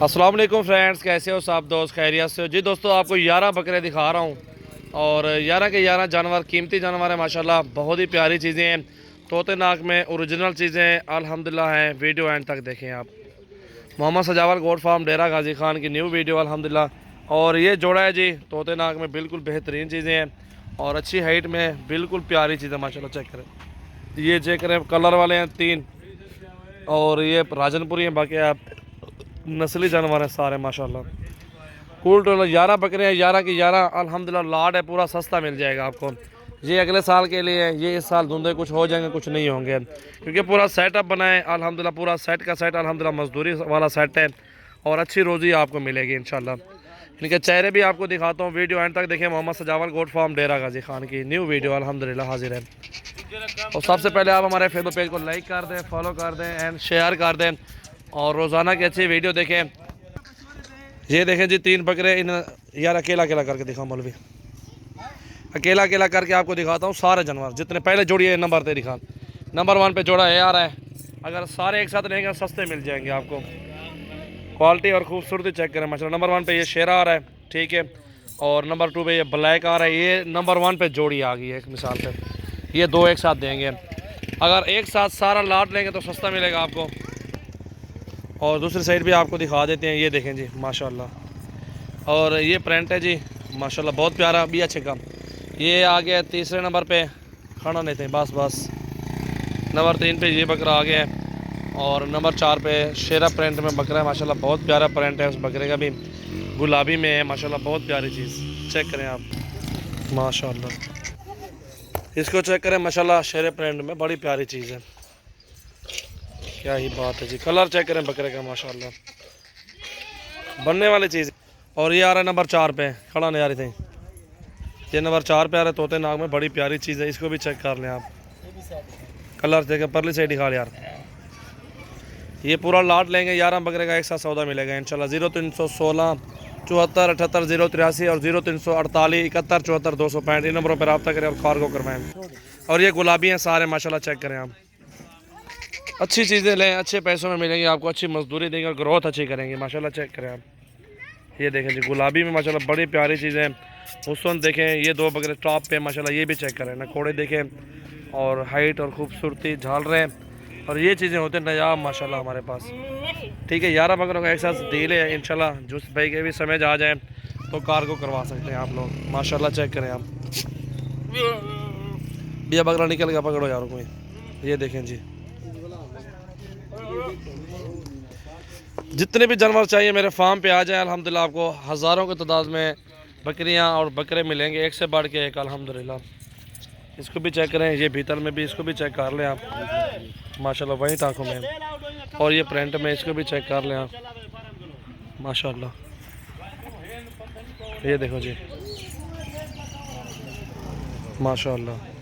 अस्सलाम वालेकुम फ्रेंड्स, कैसे हो सब दोस्त? खैरियत से हो जी? दोस्तों आपको 11 बकरे दिखा रहा हूँ और 11 के 11 जानवर कीमती जानवर हैं माशाल्लाह। बहुत ही प्यारी चीज़ें हैं, तोतेनाक में ओरिजिनल चीज़ें अल्हम्दुलिल्लाह हैं। वीडियो एंड तक देखें आप। मोहम्मद सजावल गोट फार्म डेरा गाजी खान की न्यू वीडियो अल्हम्दुलिल्लाह। और ये जोड़ा है जी तोतेनाक में, बिल्कुल बेहतरीन चीज़ें हैं और अच्छी हाइट में, बिल्कुल प्यारी चीज़ें माशाल्लाह। चेक करें, ये चेक करें, कलर वाले हैं 3 और ये राजनपुरी हैं। बाकी आप नस्ली जानवर हैं सारे माशाल्लाह। कूल टोल 11 बकरे हैं, 11 की 11 अल्हम्दुलिल्लाह। लाट है, पूरा सस्ता मिल जाएगा आपको। ये अगले साल के लिए है, ये इस साल धुंधे कुछ हो जाएंगे, कुछ नहीं होंगे, क्योंकि पूरा सेटअप बना है अल्हम्दुलिल्लाह। पूरा सेट का सेट अल्हम्दुलिल्लाह, मजदूरी वाला सेट है और अच्छी रोज़ी आपको मिलेगी इंशाल्लाह। इनके चेहरे भी आपको दिखाता हूँ, वीडियो एंड तक देखें। मोहम्मद सजावल गोट फार्म डेरा गाजी खान की न्यू वीडियो अल्हम्दुलिल्लाह हाजिर है। और सबसे पहले आप हमारे फेसबुक पेज को लाइक कर दें, फॉलो कर दें एंड शेयर कर दें और रोज़ाना की अच्छी वीडियो देखें। ये देखें जी 3 बकरे इन यार, अकेला अकेला करके दिखा मौलवी, अकेला अकेला करके आपको दिखाता हूँ सारे जानवर जितने। पहले जोड़िए नंबर 3 दिखा, नंबर 1 पे जोड़ा है आ रहा है। अगर सारे एक साथ रहेंगे सस्ते मिल जाएंगे आपको। क्वालिटी और खूबसूरती चेक करें माशाल्लाह। नंबर 1 पे ये शेरा आ रहा है, ठीक है। और नंबर 2 पे ये ब्लैक आ रहा है। ये नंबर 1 पे जोड़ी आ गई है एक मिसाल पे। ये 2 एक साथ देंगे। अगर एक साथ सारा लाट लेंगे तो सस्ता मिलेगा आपको। और दूसरी साइड भी आपको दिखा देते हैं, ये देखें जी माशाल्लाह। और ये प्रिंट है जी माशाल्लाह, बहुत प्यारा भी अच्छे का। ये आ गया तीसरे नंबर पे, खाना नहीं थे बस बस। नंबर 3 पे ये बकरा आ गया है और नंबर 4 पे शेरा प्रिंट में बकरा है माशाल्लाह। बहुत प्यारा प्रिंट है उस बकरे का भी, गुलाबी में है माशाल्लाह। बहुत प्यारी चीज़ चेक करें आप माशाल्लाह। इसको चेक करें माशाल्लाह, शेरे प्रिंट में बड़ी प्यारी चीज़ है, क्या ही बात है जी। कलर चेक करें बकरे का माशाल्लाह, बनने वाली चीज़। और ये आ रहा है नंबर 4 पे, खड़ा नहीं आ रही थी। ये नंबर 4 पे आ रहा है तोतेनाक में, बड़ी प्यारी चीज़ है। इसको भी चेक कर लें आप, कलर देखें, परली साइड दिखा यार। ये पूरा लाट लेंगे 11 बकरे का एक साथ सौदा मिलेगा इंशाल्लाह। 0316 74 78 083 और 0348 71 74 265 इन नंबरों पर रब्ता करें और कार्गो करवाएं। और ये गुलाबी हैं सारे माशाल्लाह, चेक करें आप। अच्छी चीज़ें लें, अच्छे पैसों में मिलेंगी आपको, अच्छी मजदूरी देंगे और ग्रोथ अच्छी करेंगे माशाल्लाह। चेक करें आप, ये देखें जी गुलाबी में माशाल्लाह बड़ी प्यारी चीज़ें। हुस्न देखें, ये 2 बकरे टॉप पे माशाल्लाह, ये भी चेक करें ना, कोड़े देखें और हाइट और खूबसूरती झाल रहे हैं। और ये चीज़ें होते हैं नयाब माशाल्लाह हमारे पास, ठीक है। 11 बकरों का एक साथ डील है इंशाल्लाह। जिस भाई के भी समझ आ जाए तो कार्गो करवा सकते हैं आप लोग माशाल्लाह। चेक करें आप, ये बकरा निकल गया, पकड़ो यार कोई। ये देखें जी, जितने भी जानवर चाहिए मेरे फार्म पे आ जाए अल्हम्दुलिल्लाह। आपको हज़ारों की तादाद में बकरियां और बकरे मिलेंगे, एक से बढ़ के एक अल्हम्दुलिल्लाह। इसको भी चेक करें, ये भीतर में भी, इसको भी चेक कर लें आप माशाल्लाह, वही टाँकों में। और ये प्रिंट में, इसको भी चेक कर लें आप माशाल्लाह। ये देखो जी माशाल्लाह।